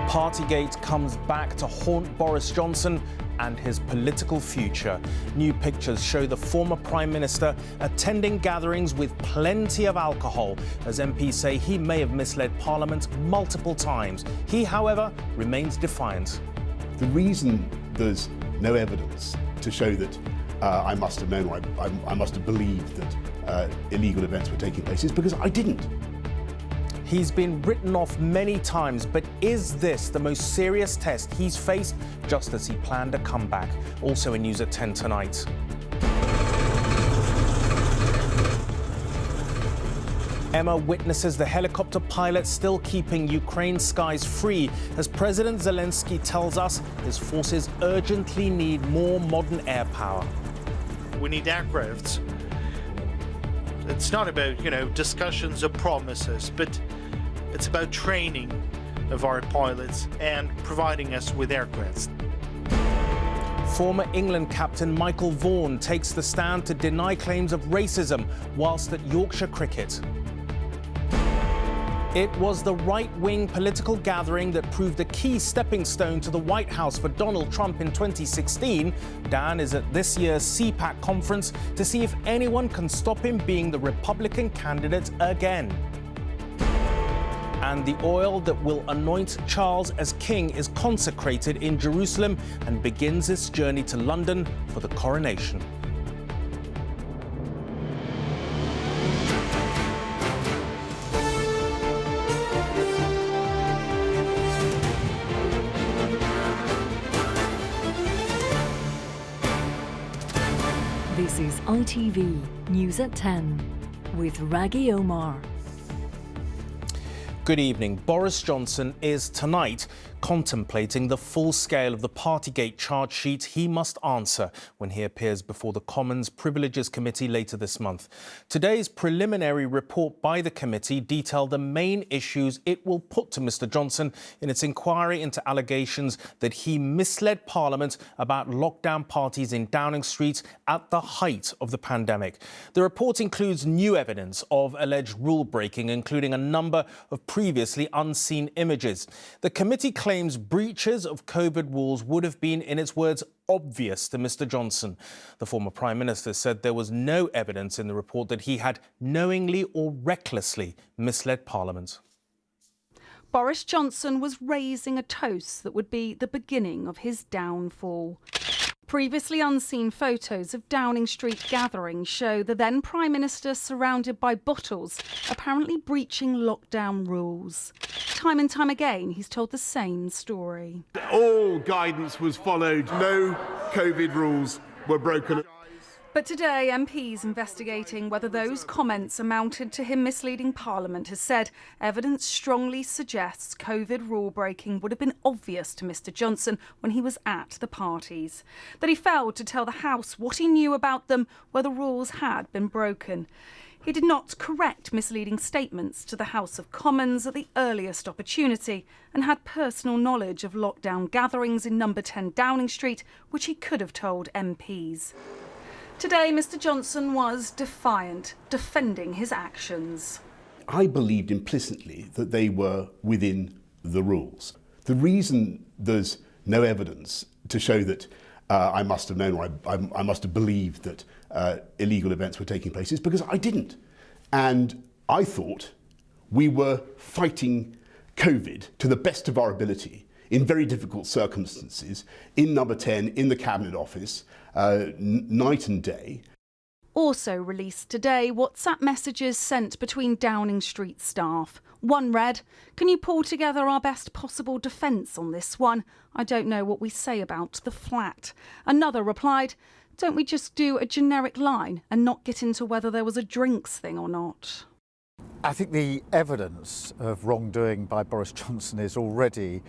Partygate comes back to haunt Boris Johnson and his political future. New pictures show the former Prime Minister attending gatherings with plenty of alcohol, as MPs say he may have misled Parliament multiple times. He, however, remains defiant. The reason there's no evidence to show that I must have known, or I must have believed that illegal events were taking place is because I didn't. He's been written off many times, but is this the most serious test he's faced just as he planned a comeback? Also in News at 10 tonight. Emma witnesses the helicopter pilot still keeping Ukraine's skies free as President Zelensky tells us his forces urgently need more modern air power. We need aircrafts. It's not about, discussions or promises, but it's about training of our pilots and providing us with aircrafts. Former England captain Michael Vaughan takes the stand to deny claims of racism whilst at Yorkshire Cricket. It was the right-wing political gathering that proved a key stepping stone to the White House for Donald Trump in 2016. Dan is at this year's CPAC conference to see if anyone can stop him being the Republican candidate again. And the oil that will anoint Charles as king is consecrated in Jerusalem and begins its journey to London for the coronation. This is ITV News at 10 with Rageh Omaar. Good evening. Boris Johnson is tonight contemplating the full scale of the Partygate charge sheet he must answer when he appears before the Commons Privileges Committee later this month. Today's preliminary report by the committee detailed the main issues it will put to Mr Johnson in its inquiry into allegations that he misled Parliament about lockdown parties in Downing Street at the height of the pandemic. The report includes new evidence of alleged rule-breaking, including a number of previously unseen images. The committee claims breaches of COVID rules would have been, in its words, obvious to Mr Johnson. The former Prime Minister said there was no evidence in the report that he had knowingly or recklessly misled Parliament. Boris Johnson was raising a toast that would be the beginning of his downfall. Previously unseen photos of Downing Street gatherings show the then Prime Minister surrounded by bottles, apparently breaching lockdown rules. Time and time again, he's told the same story. All guidance was followed. No COVID rules were broken. But today, MPs investigating whether those comments amounted to him misleading Parliament has said evidence strongly suggests COVID rule breaking would have been obvious to Mr Johnson when he was at the parties. That he failed to tell the House what he knew about them where the rules had been broken. He did not correct misleading statements to the House of Commons at the earliest opportunity and had personal knowledge of lockdown gatherings in number 10 Downing Street, which he could have told MPs. Today, Mr Johnson was defiant, defending his actions. I believed implicitly that they were within the rules. The reason there's no evidence to show that I must have known, or I must have believed that illegal events were taking place is because I didn't. And I thought we were fighting COVID to the best of our ability in very difficult circumstances, in number 10, in the Cabinet Office, night and day. Also released today, WhatsApp messages sent between Downing Street staff. One read, "Can you pull together our best possible defence on this one? I don't know what we say about the flat." Another replied, "Don't we just do a generic line and not get into whether there was a drinks thing or not?" I think the evidence of wrongdoing by Boris Johnson is already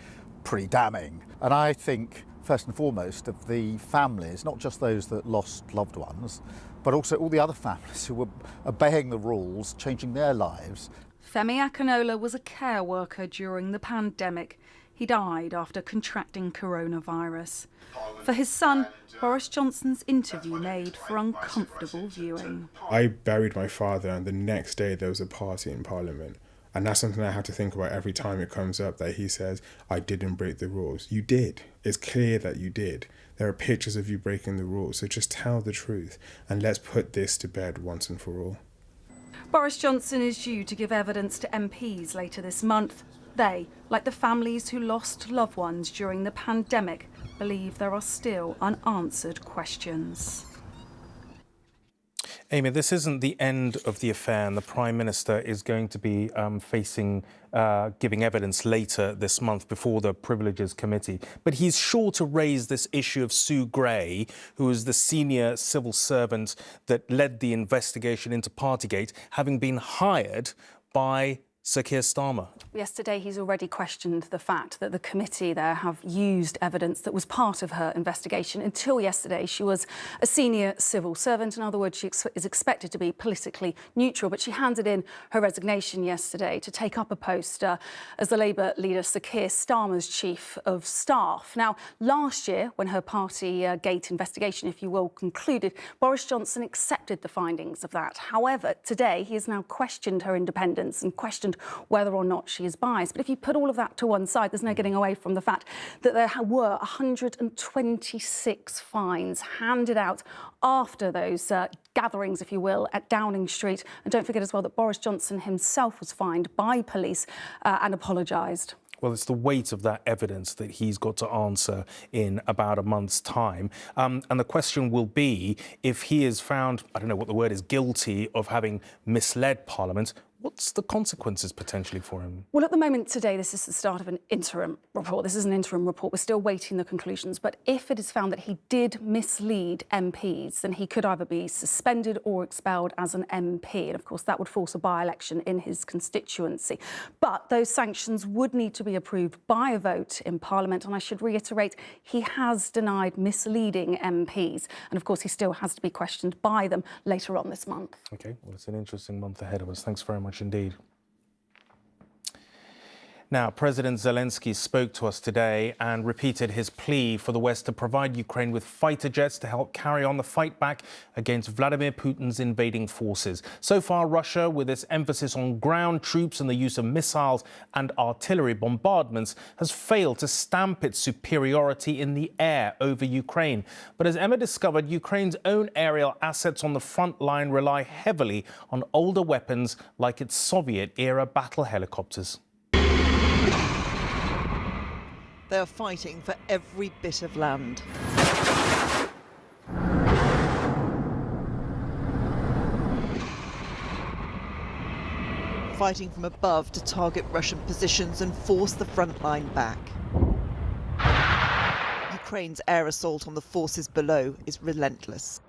pretty damning. And I think, first and foremost, of the families, not just those that lost loved ones, but also all the other families who were obeying the rules, changing their lives. Femi Akinola was a care worker during the pandemic. He died after contracting coronavirus. For his son, Boris Johnson's interview made for uncomfortable viewing. I buried my father and the next day there was a party in Parliament. And that's something I have to think about every time it comes up, that he says, I didn't break the rules. You did. It's clear that you did. There are pictures of you breaking the rules, so just tell the truth and let's put this to bed once and for all. Boris Johnson is due to give evidence to MPs later this month. They, like the families who lost loved ones during the pandemic, believe there are still unanswered questions. Amy, this isn't the end of the affair, and the Prime Minister is going to be giving evidence later this month before the Privileges Committee. But he's sure to raise this issue of Sue Gray, who is the senior civil servant that led the investigation into Partygate, having been hired by Sir Keir Starmer. Yesterday, he's already questioned the fact that the committee there have used evidence that was part of her investigation. Until yesterday, she was a senior civil servant. In other words, she is expected to be politically neutral. But she handed in her resignation yesterday to take up a post as the Labour leader Sir Keir Starmer's chief of staff. Now, last year, when her Partygate investigation, if you will, concluded, Boris Johnson accepted the findings of that. However, today, he has now questioned her independence and questioned whether or not she is biased. But if you put all of that to one side, there's no getting away from the fact that there were 126 fines handed out after those gatherings, if you will, at Downing Street. And don't forget as well that Boris Johnson himself was fined by police and apologised. Well, it's the weight of that evidence that he's got to answer in about a month's time. And the question will be, if he is found, I don't know what the word is, guilty of having misled Parliament, what's the consequences potentially for him? Well, at the moment today, this is the start of an interim report. This is an interim report. We're still waiting the conclusions. But if it is found that he did mislead MPs, then he could either be suspended or expelled as an MP. And of course, that would force a by-election in his constituency. But those sanctions would need to be approved by a vote in Parliament. And I should reiterate, he has denied misleading MPs. And of course, he still has to be questioned by them later on this month. OK, well, it's an interesting month ahead of us. Thanks very much indeed. Now, President Zelensky spoke to us today and repeated his plea for the West to provide Ukraine with fighter jets to help carry on the fight back against Vladimir Putin's invading forces. So far, Russia, with its emphasis on ground troops and the use of missiles and artillery bombardments, has failed to stamp its superiority in the air over Ukraine. But as Emma discovered, Ukraine's own aerial assets on the front line rely heavily on older weapons like its Soviet-era battle helicopters. They are fighting for every bit of land. Fighting from above to target Russian positions and force the front line back. Ukraine's air assault on the forces below is relentless.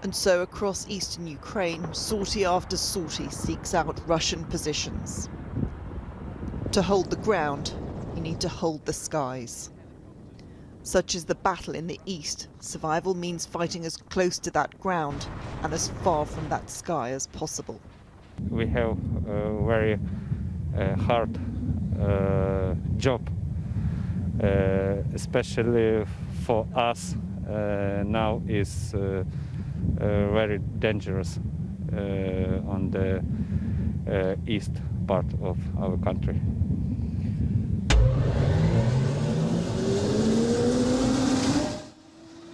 And so across eastern Ukraine, sortie after sortie seeks out Russian positions. To hold the ground, you need to hold the skies. Such is the battle in the east. Survival means fighting as close to that ground and as far from that sky as possible. We have a very hard job, especially for us now is very dangerous on the east part of our country.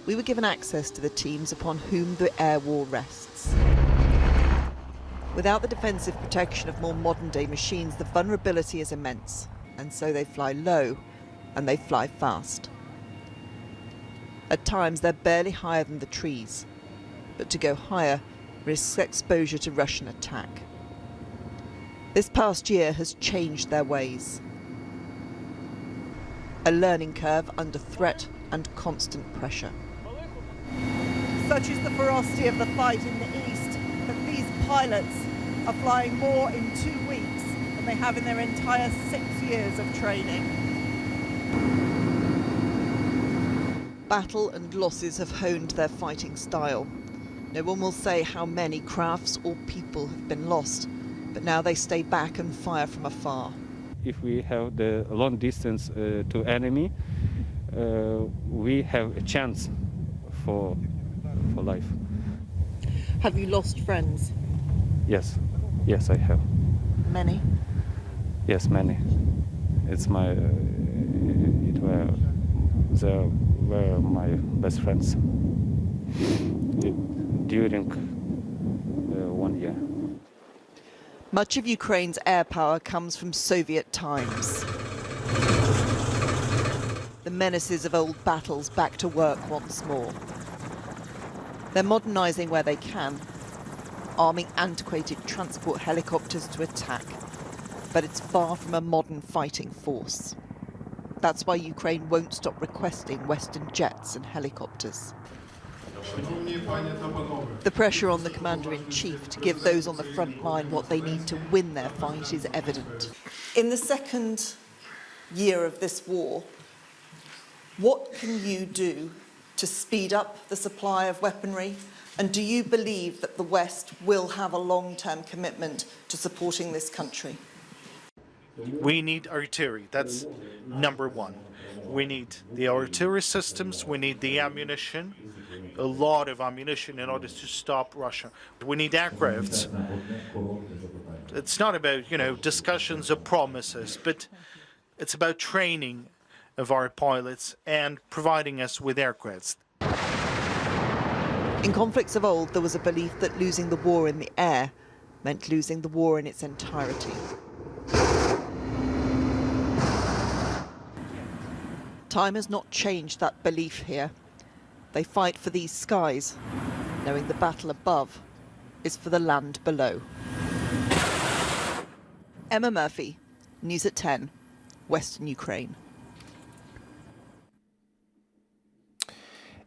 We were given access to the teams upon whom the air war rests. Without the defensive protection of more modern-day machines, the vulnerability is immense, and so they fly low and they fly fast. At times, they're barely higher than the trees, but to go higher risks exposure to Russian attack. This past year has changed their ways. A learning curve under threat and constant pressure. Such is the ferocity of the fight in the east that these pilots are flying more in 2 weeks than they have in their entire 6 years of training. Battle and losses have honed their fighting style. No one will say how many crafts or people have been lost, but now they stay back and fire from afar. If we have the long distance to enemy, we have a chance for life. Have you lost friends? Yes, I have. Many? Yes, many. They were my best friends during 1 year. Much of Ukraine's air power comes from Soviet times. The menaces of old battles back to work once more. They're modernising where they can, arming antiquated transport helicopters to attack. But it's far from a modern fighting force. That's why Ukraine won't stop requesting Western jets and helicopters. The pressure on the commander-in-chief to give those on the front line what they need to win their fight is evident. In the second year of this war, what can you do to speed up the supply of weaponry? And do you believe that the West will have a long-term commitment to supporting this country? We need artillery. That's number one. We need the artillery systems. We need the ammunition, a lot of ammunition in order to stop Russia. We need aircrafts. It's not about, discussions or promises, but it's about training of our pilots and providing us with aircrafts. In conflicts of old, there was a belief that losing the war in the air meant losing the war in its entirety. Time has not changed that belief here. They fight for these skies, knowing the battle above is for the land below. Emma Murphy, News at 10, Western Ukraine.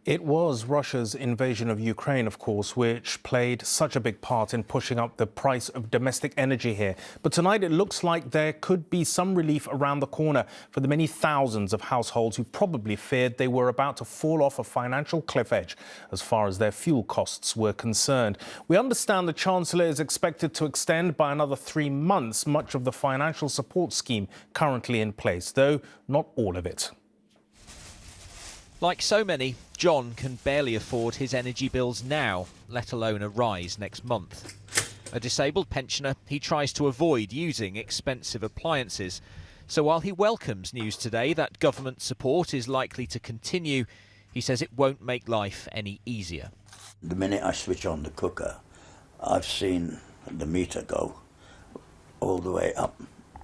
It was Russia's invasion of Ukraine, of course, which played such a big part in pushing up the price of domestic energy here. But tonight it looks like there could be some relief around the corner for the many thousands of households who probably feared they were about to fall off a financial cliff edge as far as their fuel costs were concerned. We understand the Chancellor is expected to extend by another 3 months much of the financial support scheme currently in place, though not all of it. Like so many, John can barely afford his energy bills now, let alone a rise next month. A disabled pensioner, he tries to avoid using expensive appliances. So while he welcomes news today that government support is likely to continue, he says it won't make life any easier. The minute I switch on the cooker, I've seen the meter go all the way up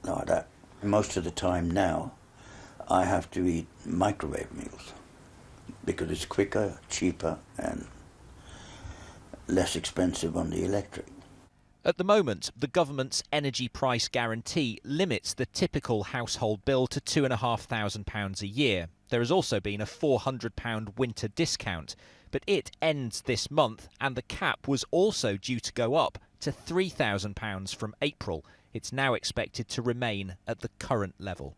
like that. Most of the time now, I have to eat microwave meals, because it's quicker, cheaper and less expensive on the electric. At the moment, the government's energy price guarantee limits the typical household bill to £2,500 a year. There has also been a £400 winter discount, but it ends this month and the cap was also due to go up to £3,000 from April. It's now expected to remain at the current level.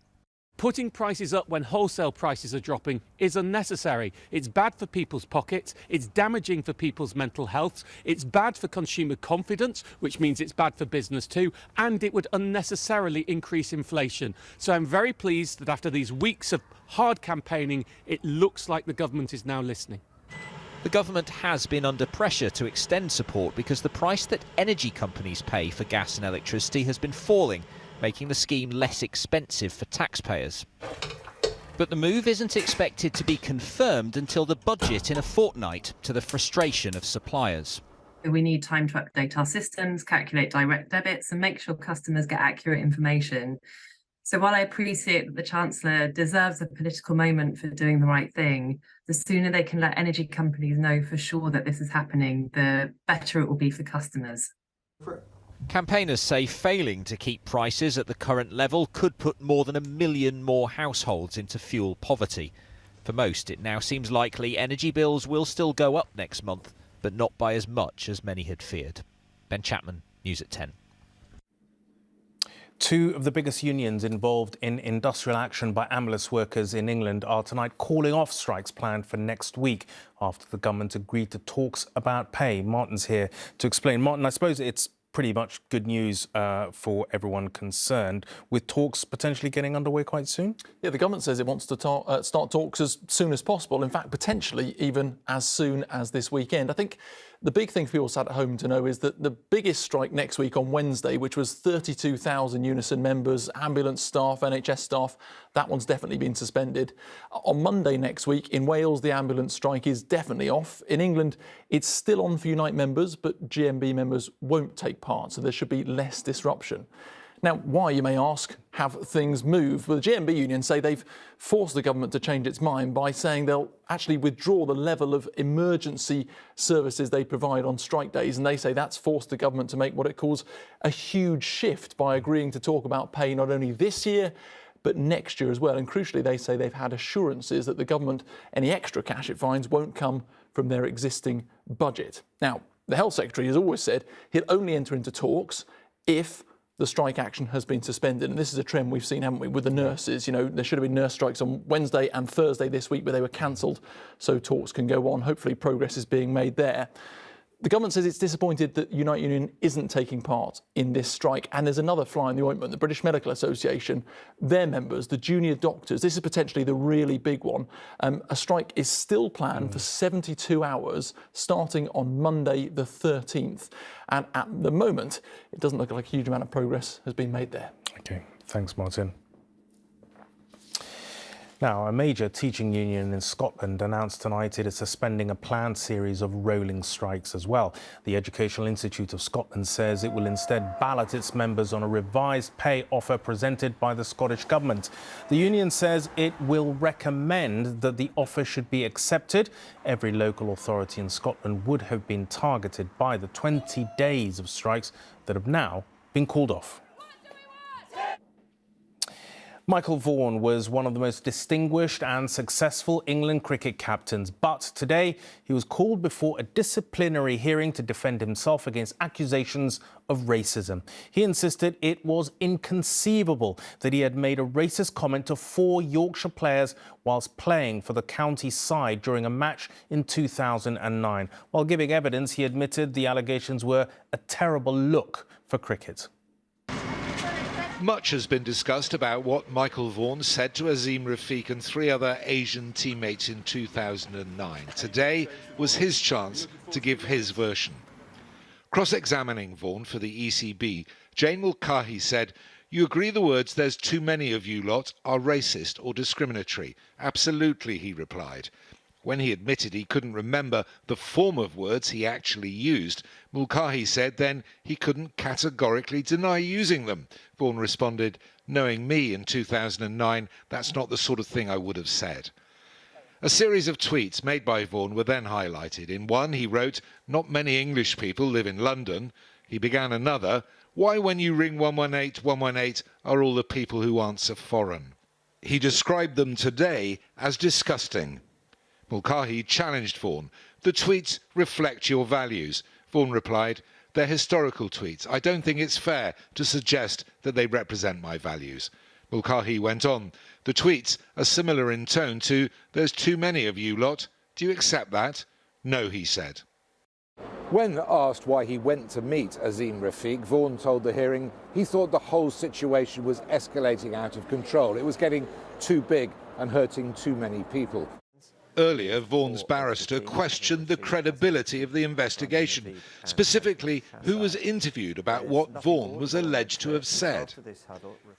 Putting prices up when wholesale prices are dropping is unnecessary. It's bad for people's pockets, it's damaging for people's mental health, it's bad for consumer confidence, which means it's bad for business too, and it would unnecessarily increase inflation. So I'm very pleased that after these weeks of hard campaigning, it looks like the government is now listening. The government has been under pressure to extend support because the price that energy companies pay for gas and electricity has been falling, making the scheme less expensive for taxpayers. But the move isn't expected to be confirmed until the budget in a fortnight, to the frustration of suppliers. We need time to update our systems, calculate direct debits and make sure customers get accurate information. So while I appreciate that the Chancellor deserves a political moment for doing the right thing, the sooner they can let energy companies know for sure that this is happening, the better it will be for customers. Campaigners say failing to keep prices at the current level could put more than 1 million more households into fuel poverty. For most, it now seems likely energy bills will still go up next month, but not by as much as many had feared. Ben Chapman, News at 10. Two of the biggest unions involved in industrial action by ambulance workers in England are tonight calling off strikes planned for next week after the government agreed to talks about pay. Martin's here to explain. Martin, I suppose it's pretty much good news for everyone concerned, with talks potentially getting underway quite soon? Yeah, the government says it wants to start talks as soon as possible. In fact, potentially even as soon as this weekend. I think the big thing for people sat at home to know is that the biggest strike next week on Wednesday, which was 32,000 Unison members, ambulance staff, NHS staff, that one's definitely been suspended. On Monday next week in Wales, the ambulance strike is definitely off. In England, it's still on for Unite members, but GMB members won't take part, so there should be less disruption. Now, why, you may ask, have things moved? Well, the GMB union say they've forced the government to change its mind by saying they'll actually withdraw the level of emergency services they provide on strike days. And they say that's forced the government to make what it calls a huge shift by agreeing to talk about pay not only this year, but next year as well. And crucially, they say they've had assurances that the government, any extra cash it finds, won't come from their existing budget. Now, the Health Secretary has always said he'll only enter into talks if the strike action has been suspended. And this is a trend we've seen, haven't we, with the nurses. You know, there should have been nurse strikes on Wednesday and Thursday this week, but they were cancelled, so talks can go on. Hopefully progress is being made there. The government says it's disappointed that Unite Union isn't taking part in this strike. And there's another fly in the ointment. The British Medical Association, their members, the junior doctors, this is potentially the really big one. A strike is still planned for 72 hours, starting on Monday the 13th. And at the moment, it doesn't look like a huge amount of progress has been made there. OK, thanks, Martin. Now, a major teaching union in Scotland announced tonight it is suspending a planned series of rolling strikes as well. The Educational Institute of Scotland says it will instead ballot its members on a revised pay offer presented by the Scottish Government. The union says it will recommend that the offer should be accepted. Every local authority in Scotland would have been targeted by the 20 days of strikes that have now been called off. Michael Vaughan was one of the most distinguished and successful England cricket captains, but today he was called before a disciplinary hearing to defend himself against accusations of racism. He insisted it was inconceivable that he had made a racist comment to 4 Yorkshire players whilst playing for the county side during a match in 2009. While giving evidence, he admitted the allegations were a terrible look for cricket. Much has been discussed about what Michael Vaughan said to Azeem Rafiq and 3 other Asian teammates in 2009. Today was his chance to give his version. Cross-examining Vaughan for the ECB, Jane Mulcahy said, "You agree the words 'there's too many of you lot' are racist or discriminatory?" "Absolutely," he replied. When he admitted he couldn't remember the form of words he actually used, Mulcahy said then he couldn't categorically deny using them. Vaughan responded, "Knowing me in 2009, that's not the sort of thing I would have said." A series of tweets made by Vaughan were then highlighted. In one, he wrote, "Not many English people live in London." He began another, "Why when you ring 118 118 are all the people who answer foreign?" He described them today as disgusting. Mulcahy challenged Vaughan. "The tweets reflect your values." Vaughan replied, "They're historical tweets. I don't think it's fair to suggest that they represent my values." Mulcahy went on, "The tweets are similar in tone to 'there's too many of you lot.' Do you accept that?" "No," he said. When asked why he went to meet Azeem Rafiq, Vaughan told the hearing he thought the whole situation was escalating out of control. It was getting too big and hurting too many people. Earlier, Vaughan's barrister questioned the credibility of the investigation, specifically who was interviewed about what Vaughan was alleged to have said.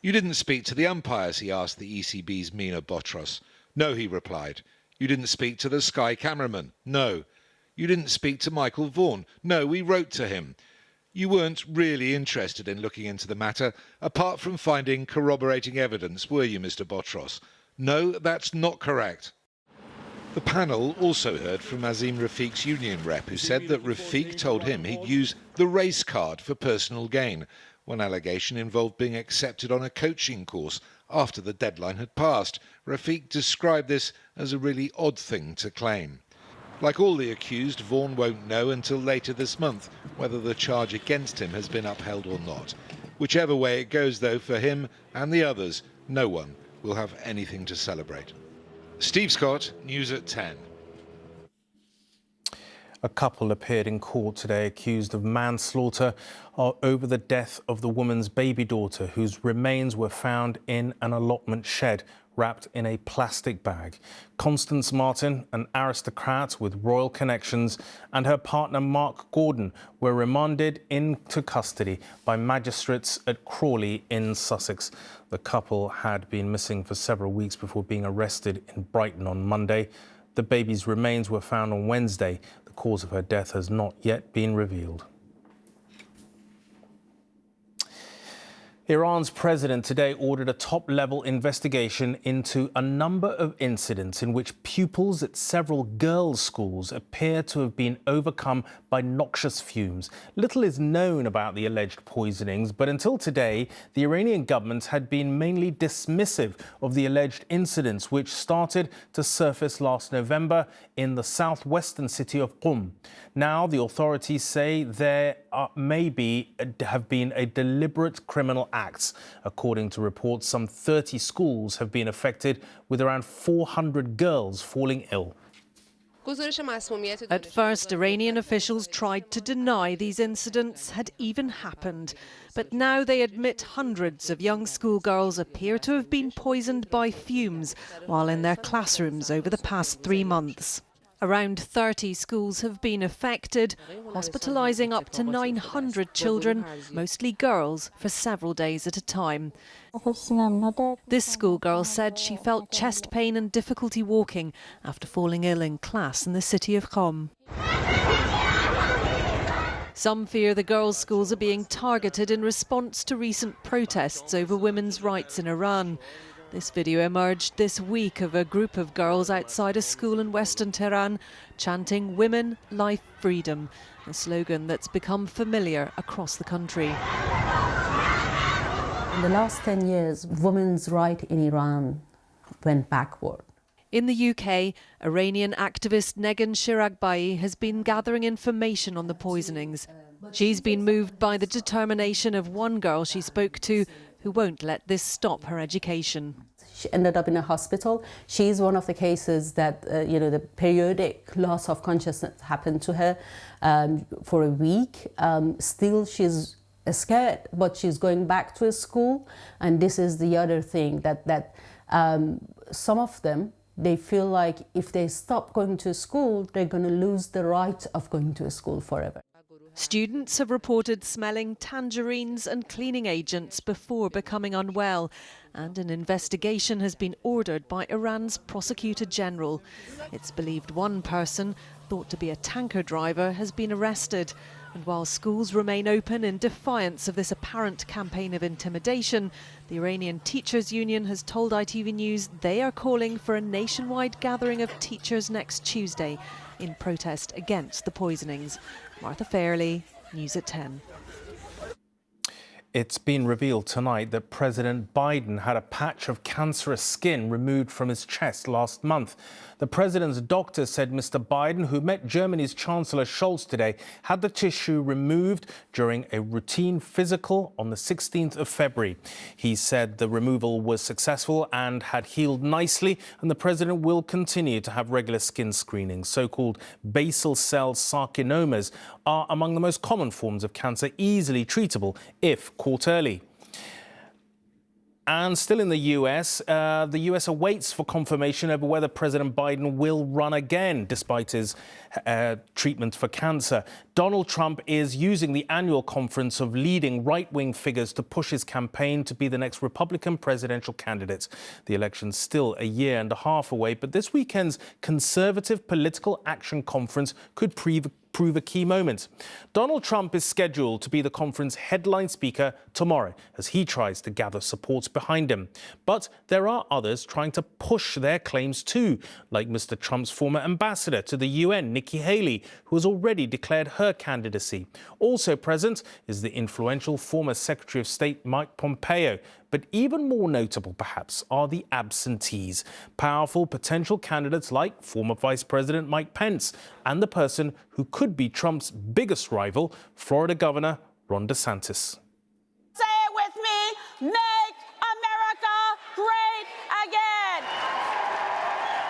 "You didn't speak to the umpires," he asked the ECB's Mina Botros. "No," he replied. "You didn't speak to the Sky cameraman?" "No." "You didn't speak to Michael Vaughan?" "No, we wrote to him." "You weren't really interested in looking into the matter, apart from finding corroborating evidence, were you, Mr. Botros?" "No, that's not correct." The panel also heard from Azeem Rafiq's union rep, who said that Rafiq told him he'd use the race card for personal gain. One allegation involved being accepted on a coaching course after the deadline had passed. Rafiq described this as a really odd thing to claim. Like all the accused, Vaughan won't know until later this month whether the charge against him has been upheld or not. Whichever way it goes, though, for him and the others, no one will have anything to celebrate. Steve Scott, News at 10. A couple appeared in court today accused of manslaughter over the death of the woman's baby daughter, whose remains were found in an allotment shed wrapped in a plastic bag. Constance Martin, an aristocrat with royal connections, and her partner Mark Gordon were remanded into custody by magistrates at Crawley in Sussex. The couple had been missing for several weeks before being arrested in Brighton on Monday. The baby's remains were found on Wednesday. The cause of her death has not yet been revealed. Iran's president today ordered a top-level investigation into a number of incidents in which pupils at several girls' schools appear to have been overcome by noxious fumes. Little is known about the alleged poisonings, but until today, the Iranian government had been mainly dismissive of the alleged incidents, which started to surface last November in the southwestern city of Qom. Now, the authorities say there have been a deliberate criminal acts. According to reports, some 30 schools have been affected, with around 400 girls falling ill. At first, Iranian officials tried to deny these incidents had even happened. But now they admit hundreds of young schoolgirls appear to have been poisoned by fumes while in their classrooms over the past 3 months. Around 30 schools have been affected, hospitalising up to 900 children, mostly girls, for several days at a time. This schoolgirl said she felt chest pain and difficulty walking after falling ill in class in the city of Qom. Some fear the girls' schools are being targeted in response to recent protests over women's rights in Iran. This video emerged this week of a group of girls outside a school in western Tehran chanting "Women, Life, Freedom," a slogan that's become familiar across the country. In the last 10 years, women's rights in Iran went backward. In the UK, Iranian activist Negan Shiragbai has been gathering information on the poisonings. She's been moved by the determination of one girl she spoke to who won't let this stop her education. She ended up in a hospital. She's one of the cases that, the periodic loss of consciousness happened to her for a week. Still, she's scared, but she's going back to school. And this is the other thing, that some of them, they feel like if they stop going to school, they're going to lose the right of going to school forever. Students have reported smelling tangerines and cleaning agents before becoming unwell, and an investigation has been ordered by Iran's Prosecutor General. It's believed one person, thought to be a tanker driver, has been arrested. And while schools remain open in defiance of this apparent campaign of intimidation, the Iranian Teachers Union has told ITV News they are calling for a nationwide gathering of teachers next Tuesday in protest against the poisonings. Martha Fairley, News at 10. It's been revealed tonight that President Biden had a patch of cancerous skin removed from his chest last month. The president's doctor said Mr. Biden, who met Germany's Chancellor Scholz today, had the tissue removed during a routine physical on the 16th of February. He said the removal was successful and had healed nicely, and the president will continue to have regular skin screenings. So-called basal cell sarcomas are among the most common forms of cancer, easily treatable if caught early. And still in the US, the US awaits for confirmation over whether President Biden will run again, despite his treatment for cancer. Donald Trump is using the annual conference of leading right-wing figures to push his campaign to be the next Republican presidential candidate. The election's still a year and a half away, but this weekend's Conservative Political Action Conference could prove a key moment. Donald Trump is scheduled to be the conference headline speaker tomorrow as he tries to gather support behind him. But there are others trying to push their claims too, like Mr. Trump's former ambassador to the UN, Nikki Haley, who has already declared her candidacy. Also present is the influential former Secretary of State Mike Pompeo. But even more notable, perhaps, are the absentees. Powerful potential candidates like former Vice President Mike Pence and the person who could be Trump's biggest rival, Florida Governor Ron DeSantis. Say it with me, make America great again.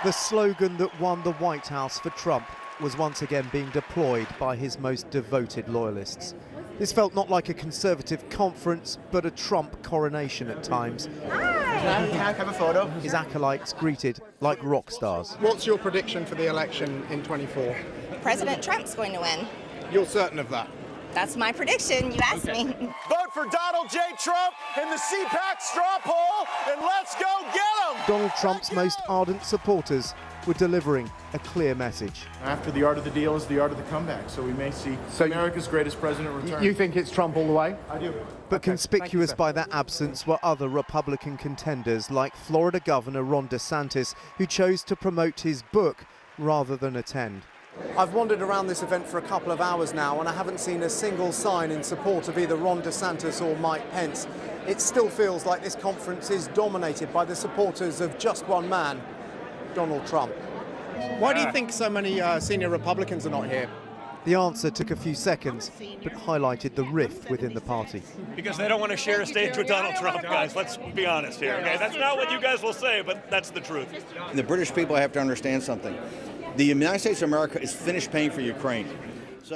The slogan that won the White House for Trump. was once again being deployed by his most devoted loyalists. This felt not like a Conservative conference, but a Trump coronation at times. Can I have a photo? His acolytes greeted like rock stars. What's your prediction for the election in 24? President Trump's going to win. You're certain of that? That's my prediction. You asked me. Vote for Donald J. Trump in the CPAC straw poll, and let's go get him! Donald Trump's most ardent supporters were delivering a clear message. After the art of the deal is the art of the comeback, so we may see America's greatest president return. You think it's Trump all the way? I do. But conspicuous by their absence were other Republican contenders like Florida Governor Ron DeSantis, who chose to promote his book rather than attend. I've wandered around this event for a couple of hours now and I haven't seen a single sign in support of either Ron DeSantis or Mike Pence. It still feels like this conference is dominated by the supporters of just one man, Donald Trump. Why do you think so many senior Republicans are not here? The answer took a few seconds, but highlighted the rift within the party. Because they don't want to share a stage with Donald Trump, guys. Let's be honest here, okay? That's not what you guys will say, but that's the truth. The British people have to understand something. The United States of America is finished paying for Ukraine.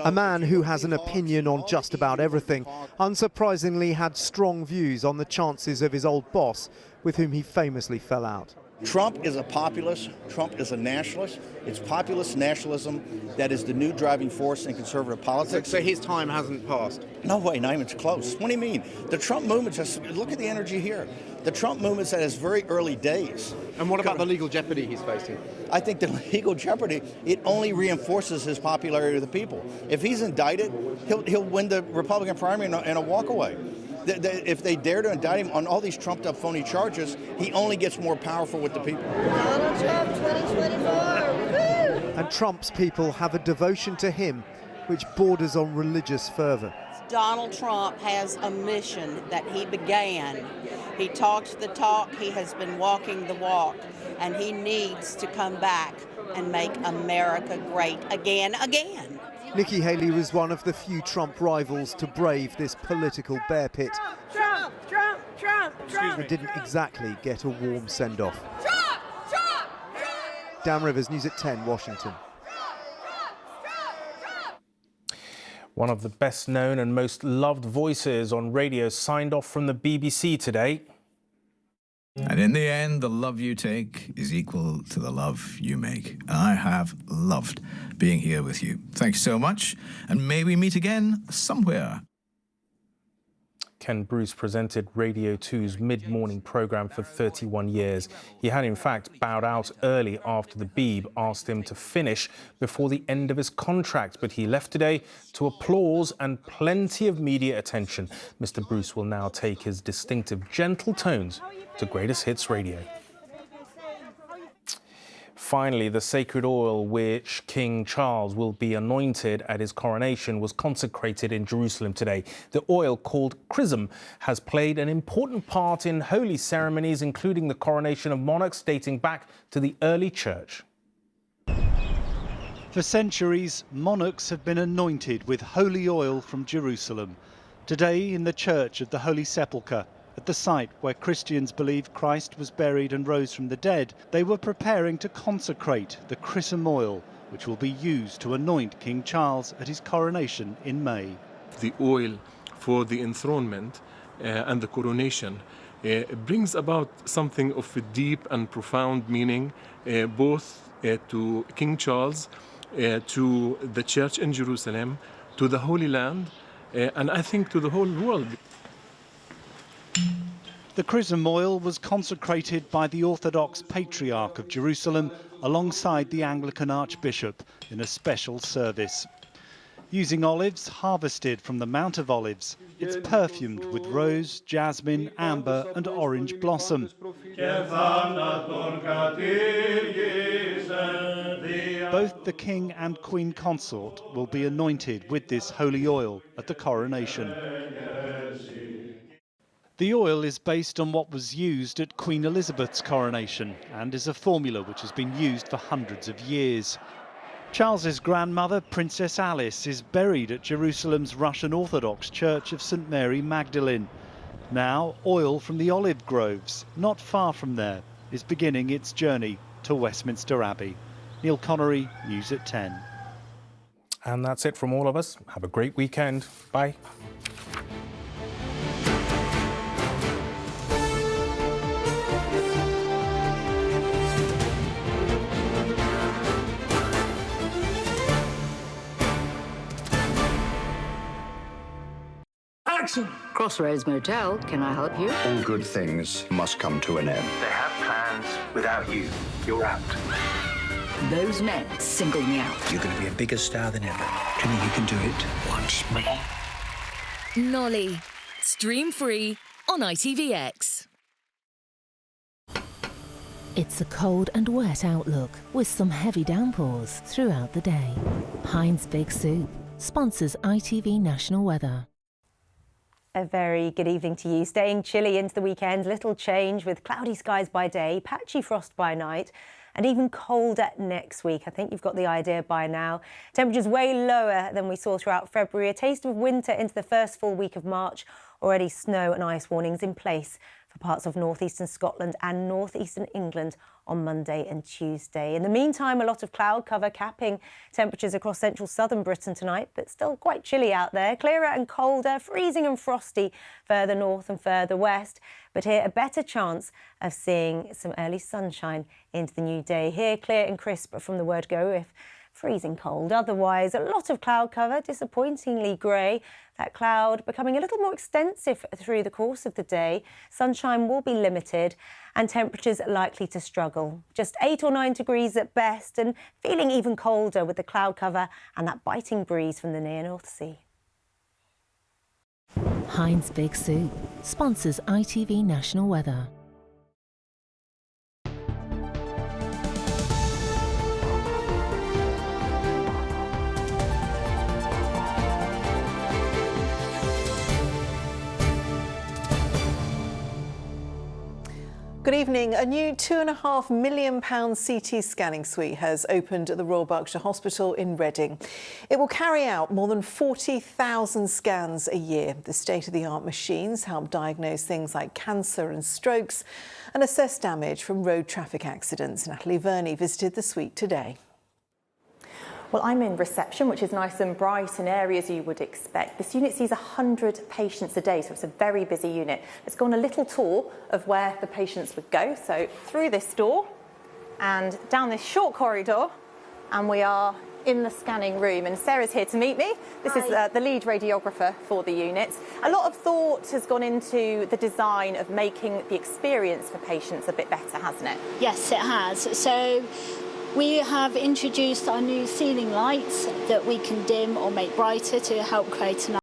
A man who has an opinion on just about everything, unsurprisingly had strong views on the chances of his old boss, with whom he famously fell out. Trump is a populist. Trump is a nationalist. It's populist nationalism that is the new driving force in conservative politics. So his time hasn't passed? No way, not even close. What do you mean? The Trump movement, just look at the energy here. The Trump movement's at its very early days. And what about the legal jeopardy he's facing? I think the legal jeopardy, it only reinforces his popularity with the people. If he's indicted, he'll win the Republican primary in a walkaway. If they dare to indict him on all these trumped-up phony charges, he only gets more powerful with the people. Donald Trump 2024. Woo! And Trump's people have a devotion to him which borders on religious fervour. Donald Trump has a mission that he began. He talks the talk, he has been walking the walk, and he needs to come back and make America great again. Nikki Haley was one of the few Trump rivals to brave this political bear pit. Trump, Trump, Trump, Trump. And didn't exactly get a warm send-off. Dan Rivers, News at 10, Washington. One of the best known and most loved voices on radio signed off from the BBC today. And in the end, the love you take is equal to the love you make. And I have loved being here with you. Thanks so much, and may we meet again somewhere. Ken Bruce presented Radio 2's mid-morning programme for 31 years. He had, in fact, bowed out early after the Beeb asked him to finish before the end of his contract, but he left today to applause and plenty of media attention. Mr. Bruce will now take his distinctive gentle tones to Greatest Hits Radio. Finally, the sacred oil which King Charles will be anointed at his coronation was consecrated in Jerusalem today. The oil, called chrism, has played an important part in holy ceremonies, including the coronation of monarchs dating back to the early church. For centuries, monarchs have been anointed with holy oil from Jerusalem. Today, in the Church of the Holy Sepulchre, at the site where Christians believe Christ was buried and rose from the dead, they were preparing to consecrate the chrism oil, which will be used to anoint King Charles at his coronation in May. The oil for the enthronement and the coronation brings about something of a deep and profound meaning, both to King Charles, to the church in Jerusalem, to the Holy Land, and I think to the whole world. The chrism oil was consecrated by the Orthodox Patriarch of Jerusalem alongside the Anglican Archbishop in a special service. Using olives harvested from the Mount of Olives, it's perfumed with rose, jasmine, amber and orange blossom. Both the King and Queen Consort will be anointed with this holy oil at the coronation. The oil is based on what was used at Queen Elizabeth's coronation and is a formula which has been used for hundreds of years. Charles's grandmother, Princess Alice, is buried at Jerusalem's Russian Orthodox Church of St. Mary Magdalene. Now, oil from the olive groves, not far from there, is beginning its journey to Westminster Abbey. Neil Connery, News at 10. And that's it from all of us. Have a great weekend. Bye. Action! Crossroads Motel, can I help you? All good things must come to an end. They have plans without you. You're out. Those men singled me out. You're going to be a bigger star than ever. Do you think you can do it? Watch me. Nolly. Stream free on ITVX. It's a cold and wet outlook with some heavy downpours throughout the day. Heinz Big Soup sponsors ITV National Weather. A very good evening to you. Staying chilly into the weekend, little change with cloudy skies by day, patchy frost by night, and even colder next week. I think you've got the idea by now. Temperatures way lower than we saw throughout February. A taste of winter into the first full week of March. Already snow and ice warnings in place for parts of northeastern Scotland and northeastern England on Monday and Tuesday. In the meantime, a lot of cloud cover capping temperatures across central southern Britain tonight, but still quite chilly out there. Clearer and colder, freezing and frosty further north and further west. But here, a better chance of seeing some early sunshine into the new day. Here, clear and crisp from the word go, if freezing cold. Otherwise, a lot of cloud cover, disappointingly grey. That cloud becoming a little more extensive through the course of the day. Sunshine will be limited and temperatures likely to struggle. Just 8 or 9 degrees at best and feeling even colder with the cloud cover and that biting breeze from the near North Sea. Heinz Big Soup sponsors ITV National Weather. Good evening. A new £2.5 million CT scanning suite has opened at the Royal Berkshire Hospital in Reading. It will carry out more than 40,000 scans a year. The state-of-the-art machines help diagnose things like cancer and strokes and assess damage from road traffic accidents. Natalie Verney visited the suite today. Well, I'm in reception, which is nice and bright and airy as you would expect. This unit sees 100 patients a day, so it's a very busy unit. Let's go on a little tour of where the patients would go. So through this door and down this short corridor, and we are in the scanning room. And Sarah's here to meet me. This is the lead radiographer for the unit. A lot of thought has gone into the design of making the experience for patients a bit better, hasn't it? Yes, it has. So we have introduced our new ceiling lights that we can dim or make brighter to help create an